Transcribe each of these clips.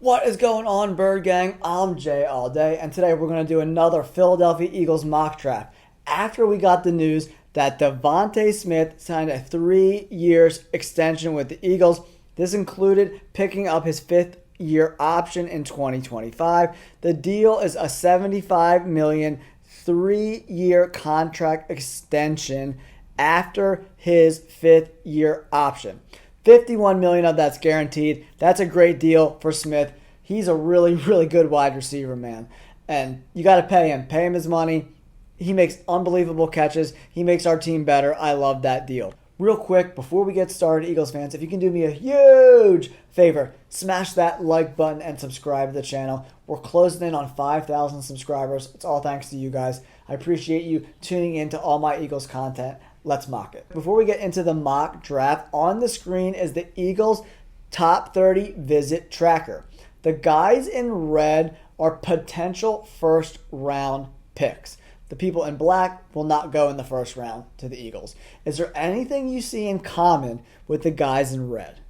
What is going on, Bird Gang? I'm Jay all day, and today we're going to do another Philadelphia Eagles mock draft. After we got the news that Devontae Smith signed a 3-year extension with the Eagles, this included picking up his fifth-year option in 2025. The deal is a $75 million 3-year contract extension after his fifth-year option. $51 million of that's guaranteed. That's a great deal for Smith. He's a really, really good wide receiver, man. And you got to pay him. Pay him his money. He makes unbelievable catches. He makes our team better. I love that deal. Real quick, before we get started, Eagles fans, if you can do me a huge favor, smash that like button and subscribe to the channel. We're closing in on 5,000 subscribers. It's all thanks to you guys. I appreciate you tuning in to all my Eagles content. Let's mock it. Before we get into the mock draft, on the screen is the Eagles top 30 visit tracker. The guys in red are potential first round picks. The people in black will not go in the first round to the Eagles. Is there anything you see in common with the guys in red?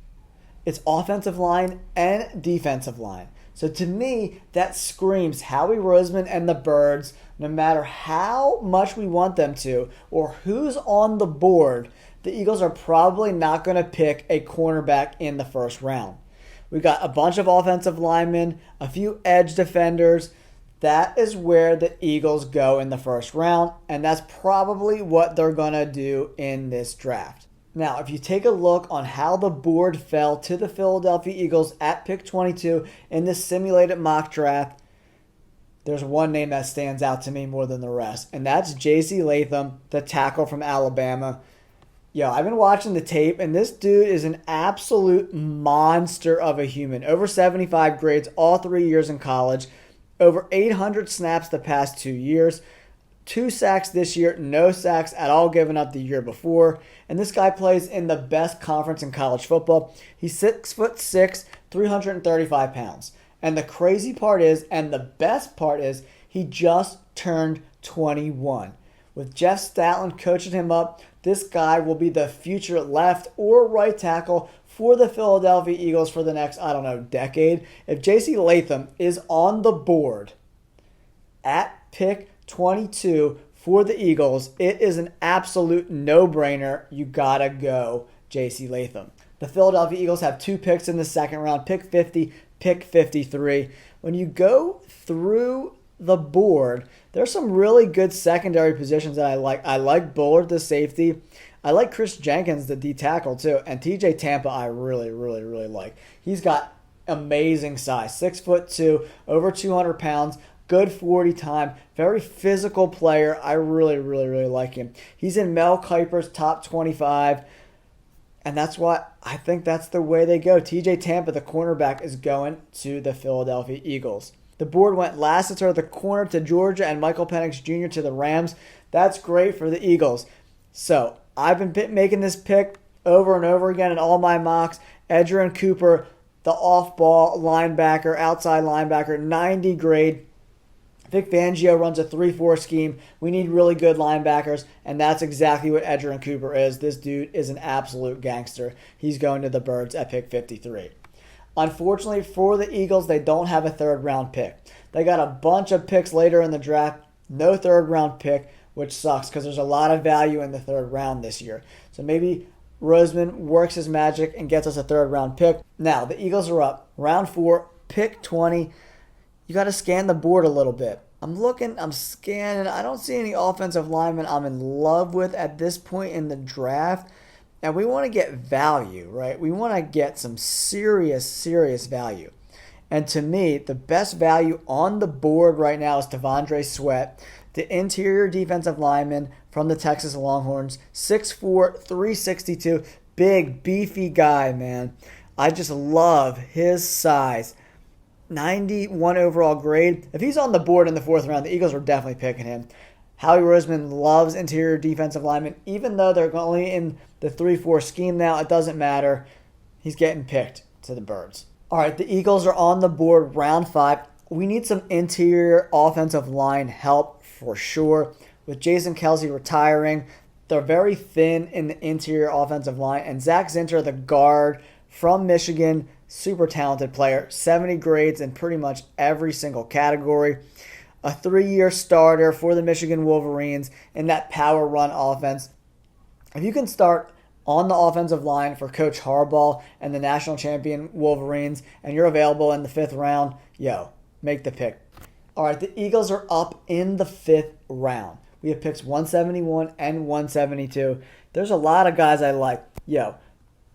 It's offensive line and defensive line. So to me, that screams Howie Roseman and the Birds, no matter how much we want them to or who's on the board, the Eagles are probably not going to pick a cornerback in the first round. We've got a bunch of offensive linemen, a few edge defenders. That is where the Eagles go in the first round, and that's probably what they're going to do in this draft. Now, if you take a look on how the board fell to the Philadelphia Eagles at pick 22 in this simulated mock draft, there's one name that stands out to me more than the rest, and that's J.C. Latham, the tackle from Alabama. Yo, I've been watching the tape, and this dude is an absolute monster of a human. Over 75 grades all 3 years in college, over 800 snaps the past 2 years. 2 sacks this year, no sacks at all given up the year before. And this guy plays in the best conference in college football. He's 6'6", 335 pounds. And the crazy part is, and the best part is, he just turned 21. With Jeff Statland coaching him up, this guy will be the future left or right tackle for the Philadelphia Eagles for the next, decade. If J.C. Latham is on the board at pick 22 for the Eagles, it is an absolute no-brainer. You gotta go J.C. Latham. The Philadelphia Eagles have 2 picks in the second round, pick 50, pick 53. When you go through the board, there's some really good secondary positions that I like. I like Bullard, the safety. I like Chris Jenkins, the D tackle, too. And TJ Tampa, I really, really, really like. He's got amazing size. 6'2", over 200 pounds. Good 40 time, very physical player. I really, really, really like him. He's in Mel Kiper's top 25, and that's why I think that's the way they go. TJ Tampa, the cornerback, is going to the Philadelphia Eagles. The board went Lassiter, the corner, to Georgia, and Michael Penix Jr. to the Rams. That's great for the Eagles. So I've been making this pick over and over again in all my mocks. Edgerrin Cooper, the off-ball linebacker, outside linebacker, 90 grade. Vic Fangio runs a 3-4 scheme. We need really good linebackers, and that's exactly what Edgerrin Cooper is. This dude is an absolute gangster. He's going to the Birds at pick 53. Unfortunately for the Eagles, they don't have a third-round pick. They got a bunch of picks later in the draft. No third-round pick, which sucks because there's a lot of value in the third round this year. So maybe Roseman works his magic and gets us a third-round pick. Now, the Eagles are up. Round 4, pick 20. You got to scan the board a little bit. I'm looking, I'm scanning. I don't see any offensive linemen I'm in love with at this point in the draft. And we want to get value, right? We want to get some serious, serious value. And to me, the best value on the board right now is Devondre Sweat, the interior defensive lineman from the Texas Longhorns. 6'4", 362. Big, beefy guy, man. I just love his size. 91 overall grade. If he's on the board in the 4th round, the Eagles are definitely picking him. Howie Roseman loves interior defensive linemen. Even though they're only in the 3-4 scheme now, it doesn't matter. He's getting picked to the Birds. All right, the Eagles are on the board, round 5. We need some interior offensive line help for sure. With Jason Kelce retiring, they're very thin in the interior offensive line. And Zach Zinter, the guard from Michigan, super talented player, 70 grades in pretty much every single category. A 3-year starter for the Michigan Wolverines in that power run offense. If you can start on the offensive line for Coach Harbaugh and the national champion Wolverines, and you're available in the 5th round, make the pick. All right, the Eagles are up in the 5th round. We have picks 171 and 172. There's a lot of guys I like.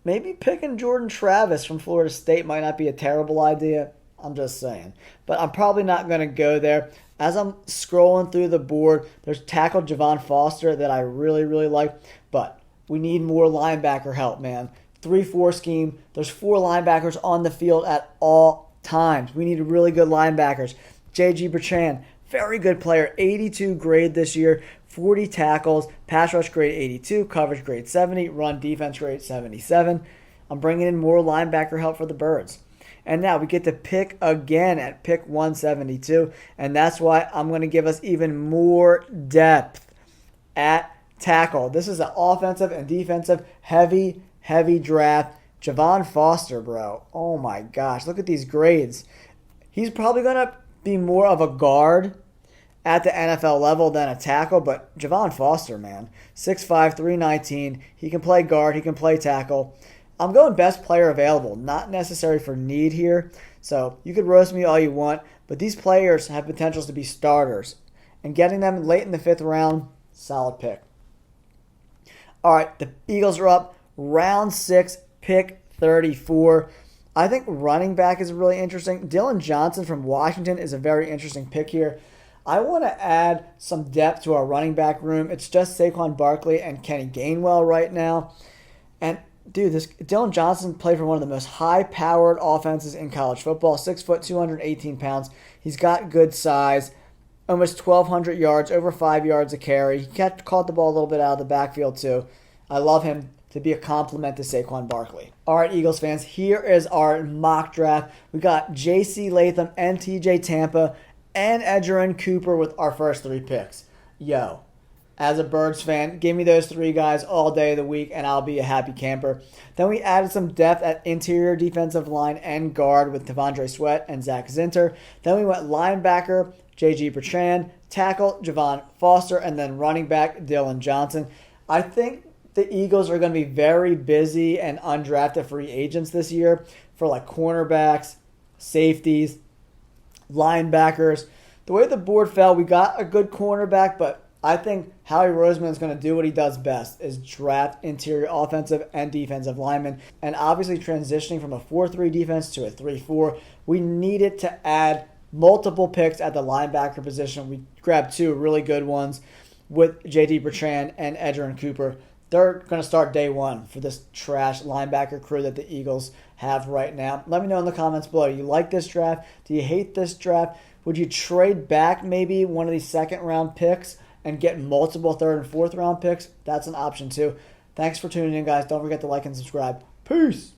Maybe picking Jordan Travis from Florida State might not be a terrible idea. I'm just saying. But I'm probably not going to go there. As I'm scrolling through the board, there's tackle Javon Foster that I really, really like. But we need more linebacker help, man. 3-4 scheme. There's 4 linebackers on the field at all times. We need really good linebackers. J.G. Bertrand, very good player. 82 grade this year. 40 tackles. Pass rush grade 82. Coverage grade 70. Run defense grade 77. I'm bringing in more linebacker help for the Birds. And now we get to pick again at pick 172. And that's why I'm going to give us even more depth at tackle. This is an offensive and defensive heavy draft. Javon Foster, bro. Oh my gosh. Look at these grades. He's probably going to be more of a guard at the NFL level than a tackle, but Javon Foster, man. 6'5", 319. He can play guard. He can play tackle. I'm going best player available, not necessary for need here. So you could roast me all you want, but these players have potentials to be starters. And getting them late in the 5th round, solid pick. All right, the Eagles are up. Round 6, pick 34. I think running back is really interesting. Dylan Johnson from Washington is a very interesting pick here. I want to add some depth to our running back room. It's just Saquon Barkley and Kenny Gainwell right now. And dude, this Dylan Johnson played for one of the most high-powered offenses in college football. 6 foot, 218 pounds. He's got good size. Almost 1,200 yards, over 5 yards a carry. He caught the ball a little bit out of the backfield too. I love him to be a compliment to Saquon Barkley. All right, Eagles fans, here is our mock draft. We got J.C. Latham and T.J. Tampa and Edgerrin Cooper with our first 3 picks. As a Birds fan, give me those 3 guys all day of the week and I'll be a happy camper. Then we added some depth at interior defensive line and guard with T'Vondre Sweat and Zach Zinter. Then we went linebacker, J.G. Bertrand, tackle, Javon Foster, and then running back, Dylan Johnson. I think the Eagles are going to be very busy and undrafted free agents this year for like cornerbacks, safeties, linebackers. The way the board fell, we got a good cornerback, but I think Howie Roseman is going to do what he does best, is draft interior offensive and defensive linemen. And obviously transitioning from a 4-3 defense to a 3-4, we needed to add multiple picks at the linebacker position. We grabbed 2 really good ones with J.D. Bertrand and Edgerrin Cooper. They're going to start day 1 for this trash linebacker crew that the Eagles have right now. Let me know in the comments below. Do you like this draft? Do you hate this draft? Would you trade back maybe one of these 2nd round picks and get multiple 3rd and 4th round picks? That's an option too. Thanks for tuning in, guys. Don't forget to like and subscribe. Peace.